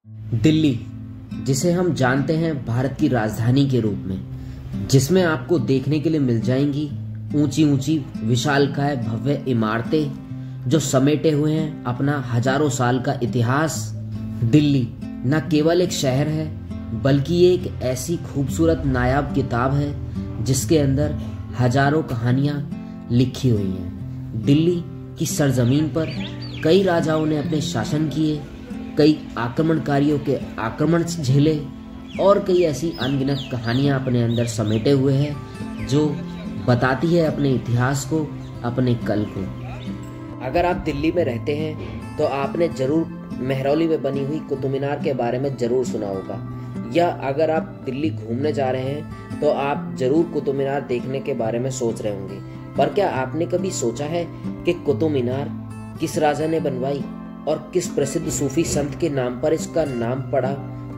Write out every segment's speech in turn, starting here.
दिल्ली, जिसे हम जानते हैं भारत की राजधानी के रूप में, जिसमें आपको देखने के लिए मिल जाएंगी ऊंची ऊंची विशालकाय भव्य इमारतें जो समेटे हुए हैं अपना हजारों साल का इतिहास। दिल्ली न केवल एक शहर है बल्कि ये एक ऐसी खूबसूरत नायाब किताब है जिसके अंदर हजारों कहानियां लिखी हुई हैं। दिल्ली की सरजमीन पर कई राजाओं ने अपने शासन किए, कई आक्रमणकारियों के आक्रमण झेले और कई ऐसी अनगिनत कहानियां अपने अंदर समेटे हुए हैं जो बताती है अपने इतिहास को, अपने कल को। अगर आप दिल्ली में रहते हैं तो आपने जरूर मेहरौली में बनी हुई कुतुब मीनार के बारे में जरूर सुना होगा, या अगर आप दिल्ली घूमने जा रहे हैं तो आप जरूर कुतुब मीनार देखने के बारे में सोच रहे होंगे। पर क्या आपने कभी सोचा है कि कुतुब मीनार किस राजा ने बनवाई और किस प्रसिद्ध सूफी संत के नाम पर इसका नाम पड़ा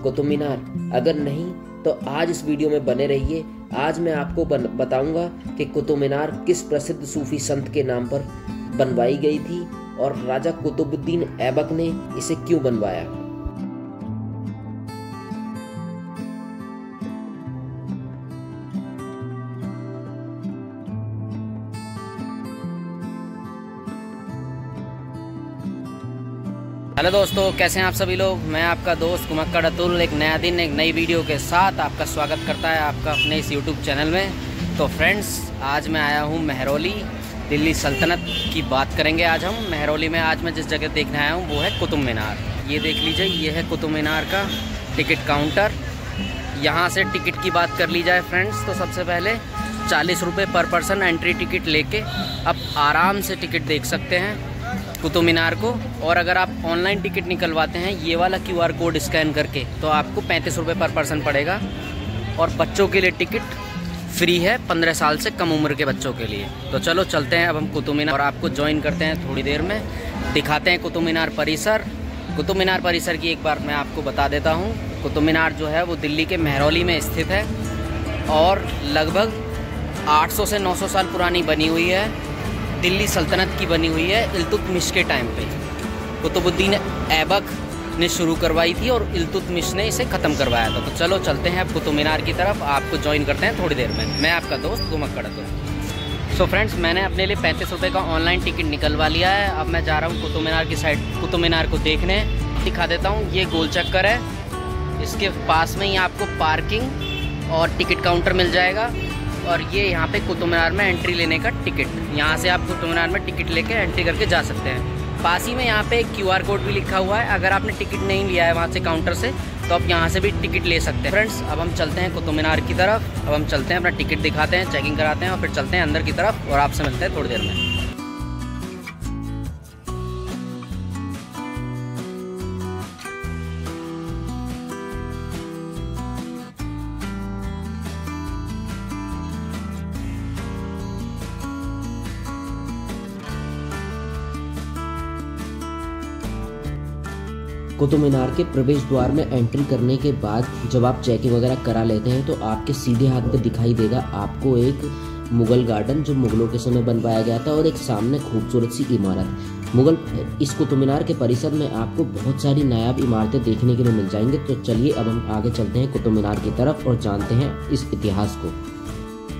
कुतुब मीनार? अगर नहीं तो आज इस वीडियो में बने रहिए। आज मैं आपको बताऊंगा कि कुतुब मीनार किस प्रसिद्ध सूफी संत के नाम पर बनवाई गई थी और राजा कुतुबुद्दीन ऐबक ने इसे क्यों बनवाया। हेलो दोस्तों, कैसे हैं आप सभी लोग। मैं आपका दोस्त कुमक्कड़ अतुल एक नया दिन एक नई वीडियो के साथ आपका स्वागत करता है आपका अपने इस यूट्यूब चैनल में। तो फ्रेंड्स, आज मैं आया हूं मेहरौली, दिल्ली सल्तनत की बात करेंगे आज हम। मेहरौली में आज मैं जिस जगह देखने आया हूं वो है कुतुब मीनार। ये देख लीजिए, ये है कुतुब मीनार का टिकट काउंटर। यहाँ से टिकट की बात कर ली जाए फ्रेंड्स तो सबसे पहले 40 रुपये पर पर्सन एंट्री टिकट लेके आप आराम से टिकट देख सकते हैं कुतुब मीनार को। और अगर आप ऑनलाइन टिकट निकलवाते हैं ये वाला QR कोड स्कैन करके तो आपको 35 रुपये पर पर्सन पड़ेगा। और बच्चों के लिए टिकट फ्री है, 15 साल से कम उम्र के बच्चों के लिए। तो चलो चलते हैं अब हम कुतुब मीनार और आपको ज्वाइन करते हैं थोड़ी देर में, दिखाते हैं कुतुब मीनार परिसर। कुतुब मीनार परिसर की एक बार मैं आपको बता देता हूँ। कुतुब मीनार जो है वो दिल्ली के मेहरौली में स्थित है और लगभग 800 से 900 साल पुरानी बनी हुई है। दिल्ली सल्तनत की बनी हुई है। इल्तुतमिश के टाइम पे कुतुबुद्दीन ऐबक ने शुरू करवाई थी और इल्तुतमिश ने इसे ख़त्म करवाया था। तो चलो चलते हैं अब कुतुब मीनार की तरफ, आपको ज्वाइन करते हैं थोड़ी देर में। मैं आपका दोस्त कुमक्कड़ अतुल। सो फ्रेंड्स, मैंने अपने लिए 35 रुपये का ऑनलाइन टिकट निकलवा लिया है। अब मैं जा रहा हूँ कुतुब मीनार की साइड, कुतुब मीनार को देखने। दिखा देता हूँ, ये गोल चक्कर है, इसके पास में ही आपको पार्किंग और टिकट काउंटर मिल जाएगा। और ये यहाँ पे कुतुब मीनार में एंट्री लेने का टिकट, यहाँ से आप कुतुब मीनार में टिकट लेके एंट्री करके जा सकते हैं। पास ही में यहाँ पे एक QR कोड भी लिखा हुआ है। अगर आपने टिकट नहीं लिया है वहाँ से काउंटर से तो आप यहाँ से भी टिकट ले सकते हैं। फ्रेंड्स, अब हम चलते हैं कुतुब मीनार की तरफ। अब हम चलते हैं, अपना टिकट दिखाते हैं, चेकिंग कराते हैं और फिर चलते हैं अंदर की तरफ और आपसे मिलते हैं थोड़ी देर में। कुतुब मीनार के प्रवेश द्वार में एंट्री करने के बाद जब आप चेकिंग वगैरह करा लेते हैं तो आपके सीधे हाथ पे दिखाई देगा आपको एक मुगल गार्डन जो मुगलों के समय बनवाया गया था और एक सामने खूबसूरत सी इमारत। इस कुतुब मीनार के परिसर में आपको बहुत सारी नायाब इमारतें देखने के लिए मिल जाएंगे। तो चलिए अब हम आगे चलते हैं कुतुब मीनार की तरफ और जानते हैं इस इतिहास को।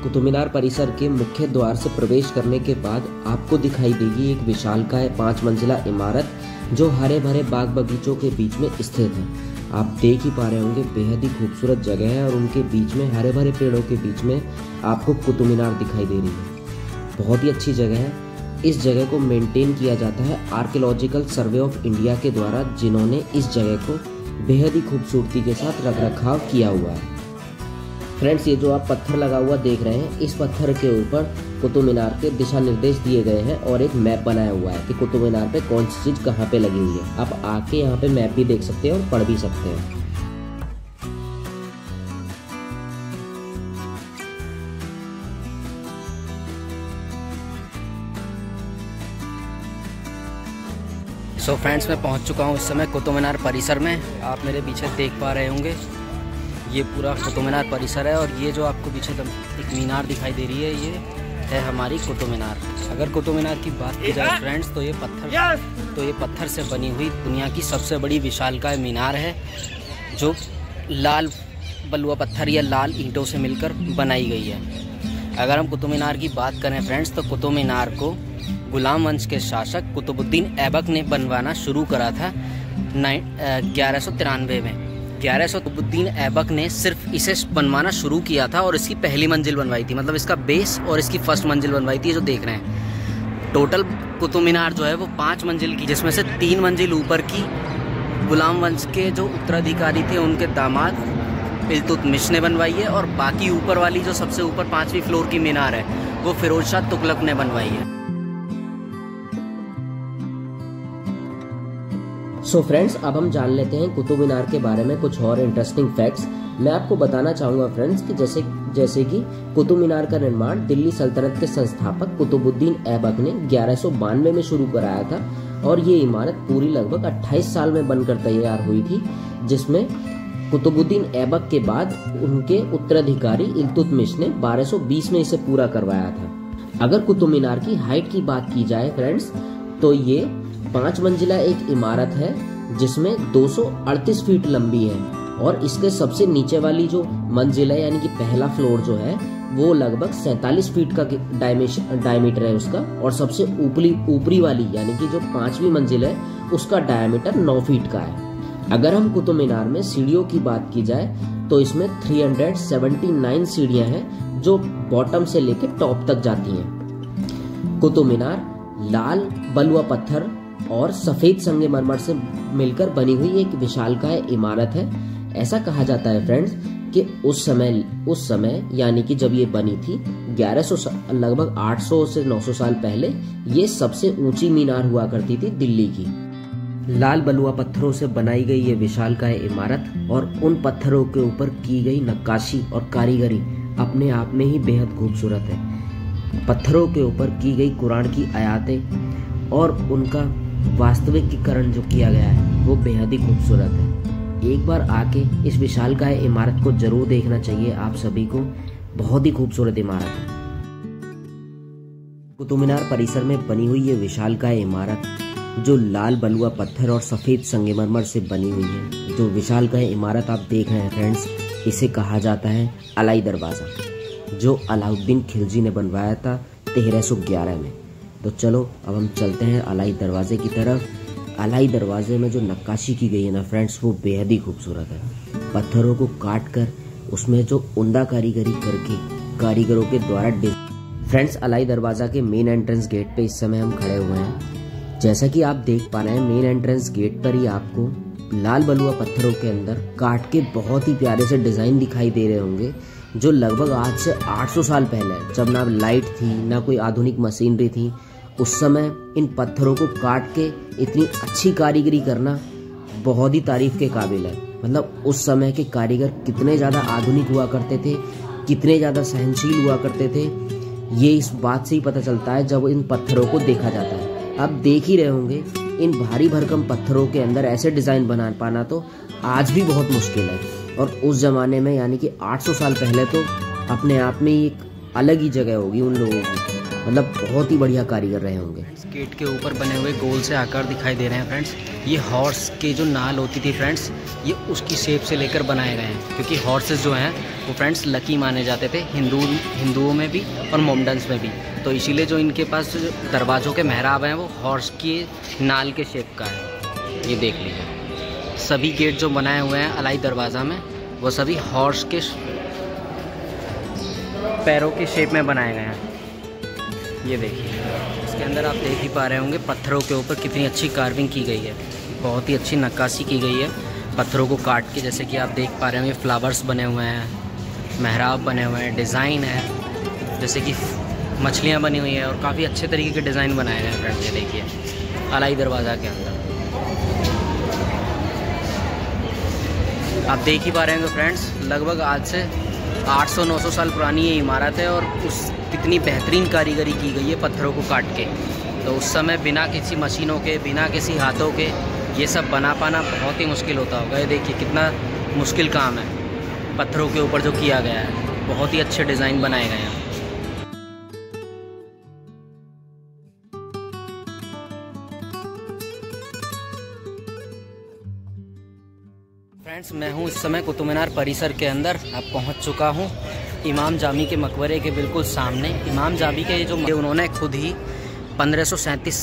कुतुब मीनार परिसर के मुख्य द्वार से प्रवेश करने के बाद आपको दिखाई देगी एक विशालकाय 5 मंजिला इमारत जो हरे भरे बाग बगीचों के बीच में स्थित है। आप देख ही पा रहे होंगे, बेहद ही खूबसूरत जगह है और उनके बीच में हरे भरे पेड़ों के बीच में आपको कुतुब मीनार दिखाई दे रही है। बहुत ही अच्छी जगह है। इस जगह को मेंटेन किया जाता है आर्कियोलॉजिकल सर्वे ऑफ इंडिया के द्वारा, जिन्होंने इस जगह को बेहद ही खूबसूरती के साथ रखरखाव किया हुआ है। फ्रेंड्स, ये जो आप पत्थर लगा हुआ देख रहे हैं, इस पत्थर के ऊपर कुतुब मीनार के दिशा निर्देश दिए गए हैं और एक मैप बनाया हुआ है कि कुतुब मीनार पे कौन सी चीज़ कहाँ पे लगी हुई है। आप आके यहाँ पे मैप भी देख सकते हैं और पढ़ भी सकते हैं। सो फ्रेंड्स, मैं पहुँच चुका हूँ इस समय कुतुब मीनार परिसर में। आप मेरे पीछे देख पा रहे होंगे, ये पूरा कुतुब मीनार परिसर है। और ये जो आपको पीछे एक मीनार दिखाई दे रही है, है हमारी कुतुब मीनार। अगर कुतुब मीनार की बात की जाए फ्रेंड्स तो ये पत्थर से बनी हुई दुनिया की सबसे बड़ी विशालकाय मीनार है, जो लाल बलुआ पत्थर या लाल ईंटों से मिलकर बनाई गई है। अगर हम कुतुब मीनार की बात करें फ्रेंड्स तो कुतुब मीनार को गुलाम वंश के शासक कुतुबुद्दीन ऐबक ने बनवाना शुरू करा था 1193 में। 1100 कुतुबुद्दीन ऐबक ने सिर्फ इसे बनवाना शुरू किया था और इसकी पहली मंजिल बनवाई थी, मतलब इसका बेस और इसकी फर्स्ट मंजिल बनवाई थी, जो देख रहे हैं। टोटल कुतुब मीनार जो है वो 5 मंजिल की, जिसमें से 3 मंजिल ऊपर की गुलाम वंश के जो उत्तराधिकारी थे उनके दामाद इल्तुतमिश ने बनवाई है, और बाकी ऊपर वाली जो सबसे ऊपर 5वीं फ्लोर की मीनार है वो फिरोज शाह तुगलक ने बनवाई है। सो फ्रेंड्स, अब हम जान लेते हैं कुतुब मीनार के बारे में कुछ और इंटरेस्टिंग फैक्ट्स। मैं आपको बताना चाहूँगा फ्रेंड्स कि जैसे कि कुतुब मीनार का निर्माण दिल्ली सल्तनत के संस्थापक कुतुबुद्दीन ऐबक ने 1192 में शुरू कराया था, और ये इमारत पूरी लगभग 28 साल में बनकर तैयार हुई थी, जिसमें कुतुबुद्दीन ऐबक के बाद उनके उत्तराधिकारी इल्तुतमिश ने 1220 में इसे पूरा करवाया था। अगर कुतुब मीनार की हाइट की बात की जाए फ्रेंड्स तो ये 5 मंजिला एक इमारत है, जिसमें 238 फीट लंबी है, और इसके सबसे नीचे वाली जो मंजिल है यानी कि पहला फ्लोर जो है वो लगभग 47 फीट का डायमीटर है उसका, और सबसे ऊपरी वाली यानी कि जो 5वीं मंजिल है उसका डायमीटर 9 फीट का है। अगर हम कुतुब मीनार में सीढ़ियों की बात की जाए तो इसमें 379 सीढ़ियां हैं जो बॉटम से लेकर टॉप तक जाती हैं। कुतुब मीनार लाल बलुआ पत्थर और सफेद संगमरमर से मिलकर बनी हुई एक विशालकाय इमारत है। ऐसा कहा जाता है फ्रेंड्स कि उस समय यानी कि जब ये बनी थी 1100 लगभग 800 से 900 साल पहले, ये सबसे ऊंची मीनार हुआ करती थी दिल्ली की। लाल बलुआ पत्थरों से बनाई गई ये विशालकाय इमारत और उन पत्थरों के ऊपर की गई नक्काशी और कारीगरी अपने आप में ही बेहद खूबसूरत है। पत्थरों के ऊपर की गई कुरान की आयातें और उनका वास्तविकीकरण जो किया गया है वो बेहद ही खूबसूरत है। एक बार आके इस विशालकाय इमारत को जरूर देखना चाहिए आप सभी को, बहुत ही खूबसूरत इमारत है। कुतुब मीनार परिसर में बनी हुई ये विशालकाय इमारत जो लाल बलुआ पत्थर और सफेद संगमरमर से बनी हुई है, जो विशालकाय इमारत आप देख रहे हैं फ्रेंड्स, इसे कहा जाता है अलाई दरवाजा, जो अलाउद्दीन खिलजी ने बनवाया था 1311 में। तो चलो अब हम चलते हैं अलाई दरवाजे की तरफ। अलाई दरवाजे में जो नक्काशी की गई है ना फ्रेंड्स, वो बेहद ही खूबसूरत है। पत्थरों को काट कर उसमें जो उम्दा कारीगरी करके कारीगरों के द्वारा फ्रेंड्स, अलाई दरवाजा के मेन एंट्रेंस गेट पे इस समय हम खड़े हुए हैं। जैसा कि आप देख पा रहे हैं, मेन एंट्रेंस गेट पर ही आपको लाल बलुआ पत्थरों के अंदर काट के बहुत ही प्यारे से डिजाइन दिखाई दे रहे होंगे, जो लगभग आज से 800 साल पहले, जब ना लाइट थी ना कोई आधुनिक मशीनरी थी, उस समय इन पत्थरों को काट के इतनी अच्छी कारीगरी करना बहुत ही तारीफ के काबिल है। मतलब उस समय के कारीगर कितने ज़्यादा आधुनिक हुआ करते थे, कितने ज़्यादा सहनशील हुआ करते थे, ये इस बात से ही पता चलता है जब इन पत्थरों को देखा जाता है। आप देख ही रहे होंगे, इन भारी भरकम पत्थरों के अंदर ऐसे डिज़ाइन बना पाना तो आज भी बहुत मुश्किल है, और उस ज़माने में यानी कि 800 साल पहले तो अपने आप में एक अलग ही जगह होगी उन लोगों की। मतलब बहुत ही बढ़िया कारीगर रहे होंगे। गेट के ऊपर बने हुए गोल से आकार दिखाई दे रहे हैं फ्रेंड्स, ये हॉर्स की जो नाल होती थी फ्रेंड्स, ये उसकी शेप से लेकर बनाए गए हैं, क्योंकि हॉर्सेस जो हैं वो फ्रेंड्स लकी माने जाते थे हिंदुओं में भी और मोमडन्स में भी। तो इसीलिए जो इनके पास दरवाज़ों के मेहराब हैं वो हॉर्स की नाल के शेप का है। ये देख लीजिए, सभी गेट जो बनाए हुए हैं अलाई दरवाज़ा में वो सभी हॉर्स के पैरों के शेप में बनाए गए हैं। ये देखिए, इसके अंदर आप देख ही पा रहे होंगे पत्थरों के ऊपर कितनी अच्छी कार्विंग की गई है, बहुत ही अच्छी नक्काशी की गई है पत्थरों को काट के। जैसे कि आप देख पा रहे होंगे फ्लावर्स बने हुए हैं, मेहराब बने हुए हैं, डिज़ाइन है, जैसे कि मछलियाँ बनी हुई हैं, और काफ़ी अच्छे तरीके के डिज़ाइन बनाए गए हैं फ्रेंड्स। ये देखिए अलाई दरवाज़ा के अंदर आप देख ही पा रहे होंगे फ्रेंड्स, लगभग आज से 800-900 साल पुरानी ये इमारत है, और उस कितनी बेहतरीन कारीगरी की गई है पत्थरों को काट के। तो उस समय बिना किसी मशीनों के, बिना किसी हाथों के ये सब बना पाना बहुत ही मुश्किल होता होगा। ये देखिए कितना मुश्किल काम है, पत्थरों के ऊपर जो किया गया है, बहुत ही अच्छे डिज़ाइन बनाए गए हैं। फ्रेंड्स, मैं हूँ इस समय कुतुब मीनार परिसर के अंदर। अब पहुँच चुका हूँ इमाम जामी के मकबरे के बिल्कुल सामने। इमाम जामी के जो उन्होंने खुद ही 1537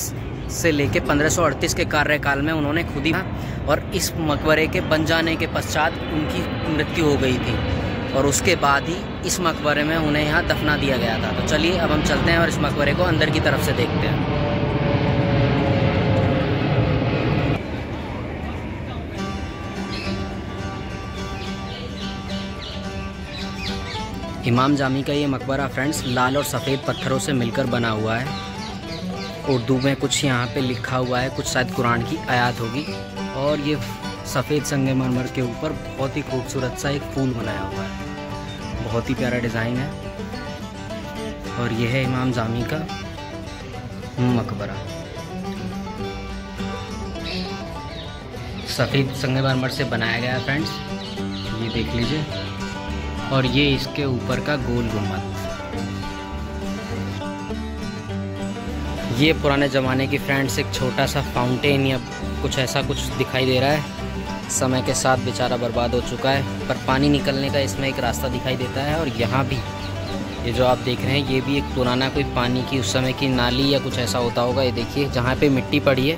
से लेके 1538 के कार्यकाल में उन्होंने खुद ही, और इस मकबरे के बन जाने के पश्चात उनकी मृत्यु हो गई थी और उसके बाद ही इस मकबरे में उन्हें यहाँ दफना दिया गया था। तो चलिए अब हम चलते हैं और इस मकबरे को अंदर की तरफ से देखते हैं। इमाम जामी का ये मकबरा फ्रेंड्स लाल और सफ़ेद पत्थरों से मिलकर बना हुआ है। उर्दू में कुछ यहाँ पे लिखा हुआ है, कुछ शायद कुरान की आयत होगी। और ये सफ़ेद संगमरमर के ऊपर बहुत ही खूबसूरत सा एक फूल बनाया हुआ है, बहुत ही प्यारा डिज़ाइन है। और ये है इमाम जामी का मकबरा, सफ़ेद संगमरमर से बनाया गया है फ्रेंड्स, ये देख लीजिए। और ये इसके ऊपर का गोल गुम्बद, ये पुराने ज़माने की फ्रेंड्स एक छोटा सा फाउंटेन या कुछ ऐसा कुछ दिखाई दे रहा है। समय के साथ बेचारा बर्बाद हो चुका है, पर पानी निकलने का इसमें एक रास्ता दिखाई देता है। और यहाँ भी ये जो आप देख रहे हैं, ये भी एक पुराना कोई पानी की उस समय की नाली या कुछ ऐसा होता होगा। ये देखिए जहाँ पे मिट्टी पड़ी है,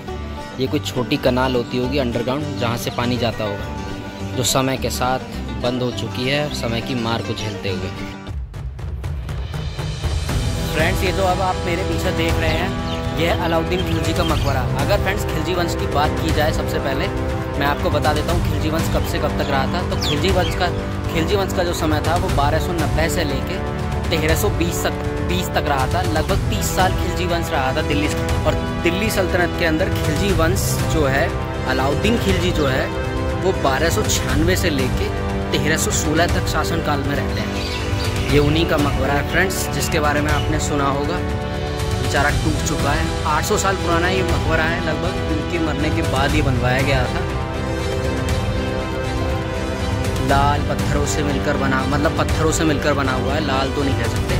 ये कोई छोटी कनाल होती होगी अंडरग्राउंड, जहाँ से पानी जाता होगा, जो समय के साथ बंद हो चुकी है समय की मार को झेलते हुए। फ्रेंड्स, ये जो अब आप मेरे पीछे देख रहे हैं, यह है अलाउद्दीन खिलजी का मकबरा। अगर फ्रेंड्स खिलजी वंश की बात की जाए, सबसे पहले मैं आपको बता देता हूँ खिलजी वंश कब से कब तक रहा था। तो खिलजी वंश का जो समय था वो 1290 से लेके 1320 तक रहा था। लगभग 30 साल खिलजी वंश रहा था दिल्ली। और दिल्ली सल्तनत के अंदर खिलजी वंश जो है, अलाउद्दीन खिलजी जो है, वो 1296 से लेके 1316 तक शासनकाल में रहते हैं। ये उन्हीं का मकबरा है फ्रेंड्स, जिसके बारे में आपने सुना होगा। बेचारा टूट चुका है, 800 साल पुराना ये मकबरा है लगभग। उनके मरने के बाद ये बनवाया गया था। लाल पत्थरों से मिलकर बना, मतलब पत्थरों से मिलकर बना हुआ है, लाल तो नहीं कह सकते,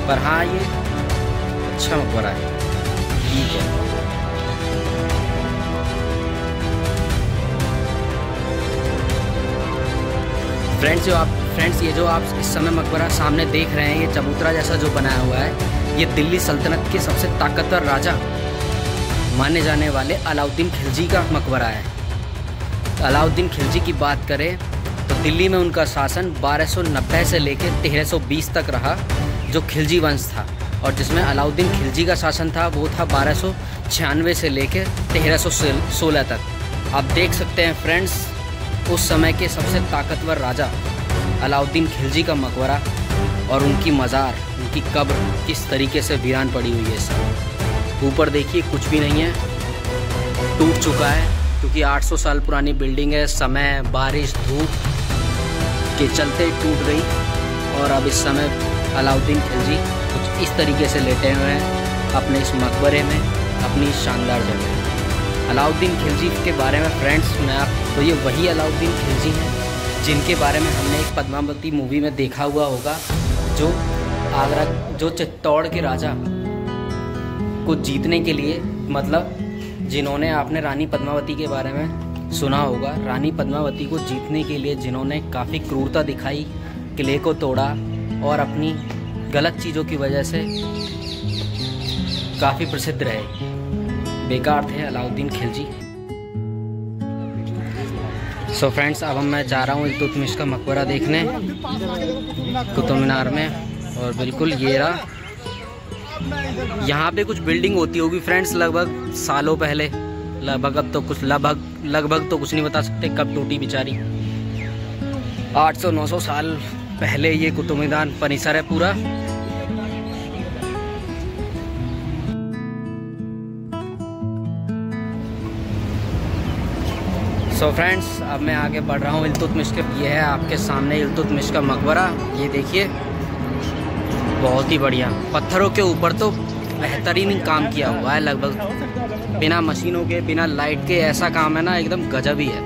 पर हाँ ये अच्छा मकबरा है, ठीक है। फ्रेंड्स ये जो आप इस समय मकबरा सामने देख रहे हैं, ये चबूतरा जैसा जो बनाया हुआ है, ये दिल्ली सल्तनत के सबसे ताकतवर राजा माने जाने वाले अलाउद्दीन खिलजी का मकबरा है। अलाउद्दीन खिलजी की बात करें तो दिल्ली में उनका शासन 1290 से लेकर 1320 तक रहा, जो खिलजी वंश था। और जिसमें अलाउद्दीन खिलजी का शासन था वो था 1296 से लेकर 1316 तक। आप देख सकते हैं फ्रेंड्स, उस समय के सबसे ताकतवर राजा अलाउद्दीन खिलजी का मकबरा और उनकी मज़ार, उनकी कब्र किस तरीके से वीरान पड़ी हुई है। सब ऊपर देखिए कुछ भी नहीं है, टूट चुका है, क्योंकि 800 साल पुरानी बिल्डिंग है। समय, बारिश, धूप के चलते टूट गई। और अब इस समय अलाउद्दीन खिलजी कुछ इस तरीके से लेटे हुए हैं अपने इस मकबरे में, अपनी शानदार जगह। अलाउद्दीन खिलजी के बारे में फ्रेंड्स तो ये वही अलाउद्दीन खिलजी हैं जिनके बारे में हमने एक पद्मावती मूवी में देखा हुआ होगा, जो चित्तौड़ के राजा को जीतने के लिए, मतलब जिन्होंने, आपने रानी पद्मावती के बारे में सुना होगा, रानी पद्मावती को जीतने के लिए जिन्होंने काफ़ी क्रूरता दिखाई, किले को तोड़ा और अपनी गलत चीज़ों की वजह से काफ़ी प्रसिद्ध रहे, बेकार थे अलाउद्दीन खिलजी। सो फ्रेंड्स, अब मैं जा रहा हूँ इल्तुतमिश का मकबरा देखने कुतुब मीनार में। और बिल्कुल ये रहा, यहाँ पे कुछ बिल्डिंग होती होगी फ्रेंड्स लगभग सालों पहले, लगभग तो कुछ नहीं बता सकते कब टूटी बेचारी। 800-900 साल पहले ये कुतुब मीनार परिसर है पूरा। सो फ्रेंड्स, अब मैं आगे बढ़ रहा हूँ इल्तुतमिश के। ये है आपके सामने इल्तुतमिश का मकबरा, ये देखिए, बहुत ही बढ़िया। पत्थरों के ऊपर तो बेहतरीन काम किया हुआ है, लगभग बिना मशीनों के, बिना लाइट के। ऐसा काम है ना, एकदम गजब ही है।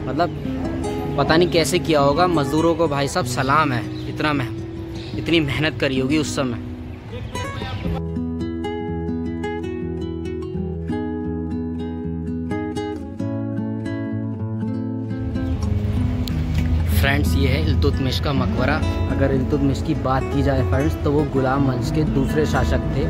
मतलब पता नहीं कैसे किया होगा मज़दूरों को, भाई साहब सलाम है, इतनी मेहनत करी होगी उस समय। फ्रेंड्स ये है इल्तुतमिश का मकबरा। अगर इल्तुतमिश की बात की जाए फ्रेंड्स तो वो गुलाम वंश के दूसरे शासक थे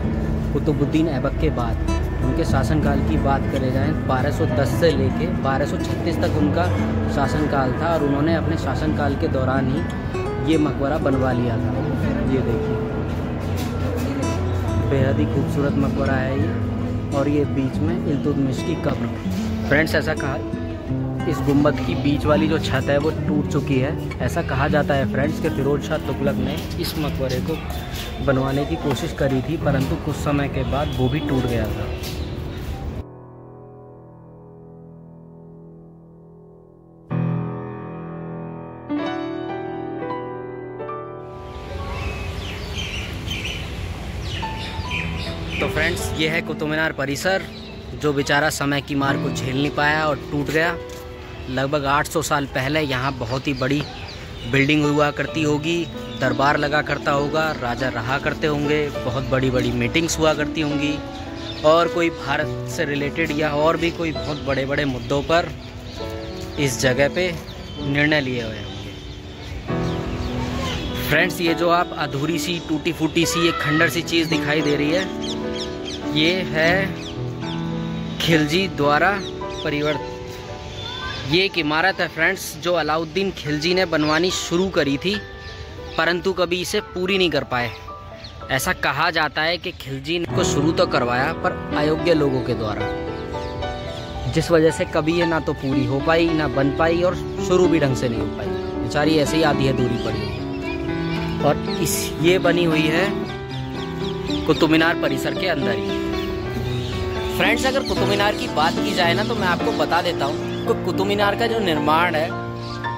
कुतुबुद्दीन ऐबक के बाद। उनके शासनकाल की बात करे जाए 1210 से लेके 1236 तक उनका शासनकाल था और उन्होंने अपने शासनकाल के दौरान ही ये मकबरा बनवा लिया था। ये देखिए बेहद ही खूबसूरत मकबरा है ये, और ये बीच में इल्तुतमिश की कब्र। फ्रेंड्स ऐसा कहा इस गुंबद की बीच वाली जो छत है वो टूट चुकी है। ऐसा कहा जाता है फ्रेंड्स कि फिरोज शाह तुगलक ने इस मकबरे को बनवाने की कोशिश करी थी, परंतु कुछ समय के बाद वो भी टूट गया था। तो फ्रेंड्स ये है कुतुब मीनार परिसर, जो बेचारा समय की मार को झेल नहीं पाया और टूट गया। लगभग 800 साल पहले यहाँ बहुत ही बड़ी बिल्डिंग हुआ करती होगी, दरबार लगा करता होगा, राजा रहा करते होंगे, बहुत बड़ी बड़ी मीटिंग्स हुआ करती होंगी और कोई भारत से रिलेटेड या और भी कोई बहुत बड़े बड़े मुद्दों पर इस जगह पे निर्णय लिए हुए होंगे। फ्रेंड्स ये जो आप अधूरी सी टूटी फूटी सी एक खंडर सी चीज़ दिखाई दे रही है, ये है खिलजी द्वारा परिवर्तित ये एक इमारत है फ्रेंड्स, जो अलाउद्दीन खिलजी ने बनवानी शुरू करी थी परंतु कभी इसे पूरी नहीं कर पाए। ऐसा कहा जाता है कि खिलजी ने को शुरू तो करवाया पर अयोग्य लोगों के द्वारा, जिस वजह से कभी ये ना तो पूरी हो पाई ना बन पाई और शुरू भी ढंग से नहीं हो पाई। बेचारी ऐसे ही आधी अधूरी पड़ी और ये बनी हुई है कुतुब मीनार परिसर के अंदर ही। फ्रेंड्स अगर कुतुब मीनार की बात की जाए ना तो मैं आपको बता देता हूँ कि कुतुब मीनार का जो निर्माण है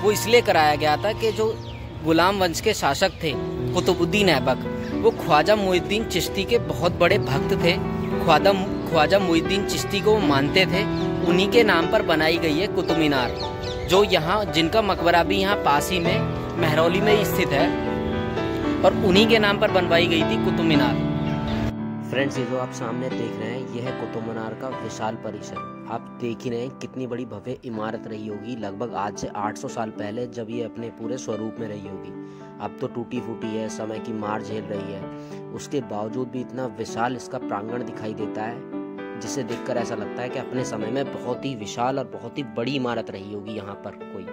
वो इसलिए कराया गया था कि जो गुलाम वंश के शासक थे कुतुबुद्दीन ऐबक, वो ख्वाजा मुइनुद्दीन चिश्ती के बहुत बड़े भक्त थे। ख्वाजा मुइनुद्दीन चिश्ती को वो मानते थे। उन्हीं के नाम पर बनाई गई है कुतुब मीनार, जो यहाँ जिनका मकबरा भी यहाँ पास ही में महरौली में स्थित है और उन्हीं के नाम पर बनवाई गई थी कुतुब मीनार। फ्रेंड्स ये जो आप सामने देख रहे हैं यह है कुतुब मीनार का विशाल परिसर। आप देख ही रहे हैं कितनी बड़ी भव्य इमारत रही होगी लगभग आज से 800 साल पहले, जब ये अपने पूरे स्वरूप में रही होगी। अब तो टूटी फूटी है, समय की मार झेल रही है, उसके बावजूद भी इतना विशाल इसका प्रांगण दिखाई देता है जिसे देखकर ऐसा लगता है कि अपने समय में बहुत ही विशाल और बहुत ही बड़ी इमारत रही होगी यहाँ पर कोई।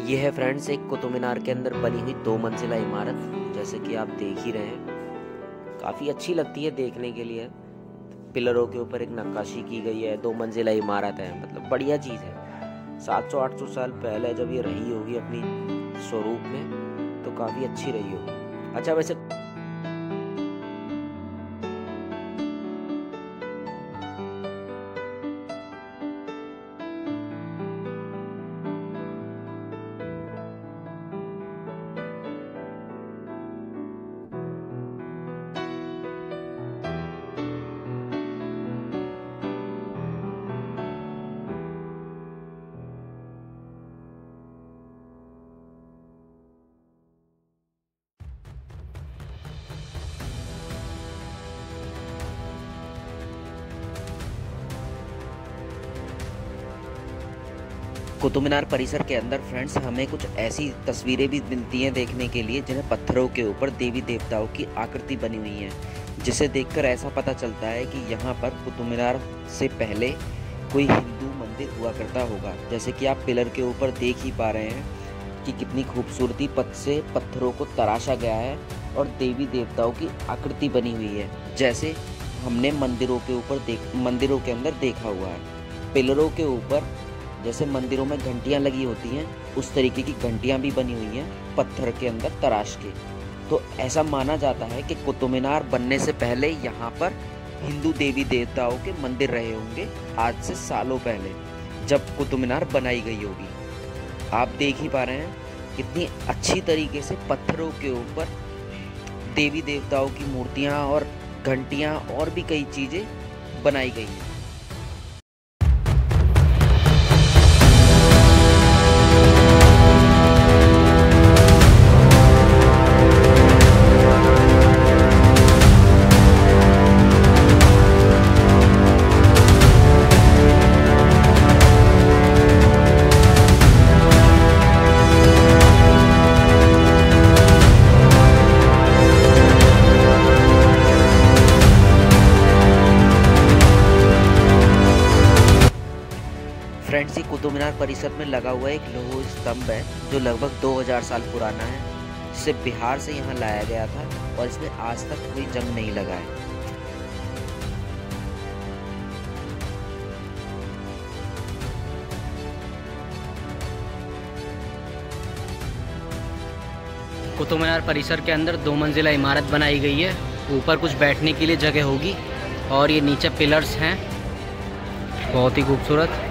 ये है फ्रेंड्स एक कुतुब मीनार के अंदर बनी हुई 2 मंजिला इमारत, जैसे कि आप देख ही रहे हैं। काफ़ी अच्छी लगती है देखने के लिए। पिलरों के ऊपर एक नक्काशी की गई है, 2 मंजिला इमारत है, मतलब बढ़िया चीज़ है। 700-800 साल पहले जब ये रही होगी अपनी स्वरूप में तो काफ़ी अच्छी रही होगी। अच्छा वैसे कुतुब मीनार परिसर के अंदर फ्रेंड्स हमें कुछ ऐसी तस्वीरें भी मिलती हैं देखने के लिए जिन्हें पत्थरों के ऊपर देवी देवताओं की आकृति बनी हुई है, जिसे देखकर ऐसा पता चलता है कि यहाँ पर कुतुब मीनार से पहले कोई हिंदू मंदिर हुआ करता होगा। जैसे कि आप पिलर के ऊपर देख ही पा रहे हैं कि कितनी खूबसूरती से पत्थरों को तराशा गया है और देवी देवताओं की आकृति बनी हुई है, जैसे हमने मंदिरों के अंदर देखा हुआ है। पिलरों के ऊपर जैसे मंदिरों में घंटियां लगी होती हैं उस तरीके की घंटियां भी बनी हुई हैं पत्थर के अंदर तराश के। तो ऐसा माना जाता है कि कुतुब मीनार बनने से पहले यहाँ पर हिंदू देवी देवताओं के मंदिर रहे होंगे, आज से सालों पहले जब कुतुब मीनार बनाई गई होगी। आप देख ही पा रहे हैं कितनी अच्छी तरीके से पत्थरों के ऊपर देवी देवताओं की मूर्तियाँ और घंटियाँ और भी कई चीज़ें बनाई गई हैं। मीनार परिसर में लगा हुआ एक लौह स्तंभ है जो लगभग 2000 साल पुराना है, जिसे बिहार से यहाँ लाया गया था और इसमें आज तक कोई जंग नहीं लगा है। कुतुब मीनार परिसर के अंदर 2 मंजिला इमारत बनाई गई है। ऊपर कुछ बैठने के लिए जगह होगी और ये नीचे पिलर्स हैं, बहुत ही खूबसूरत।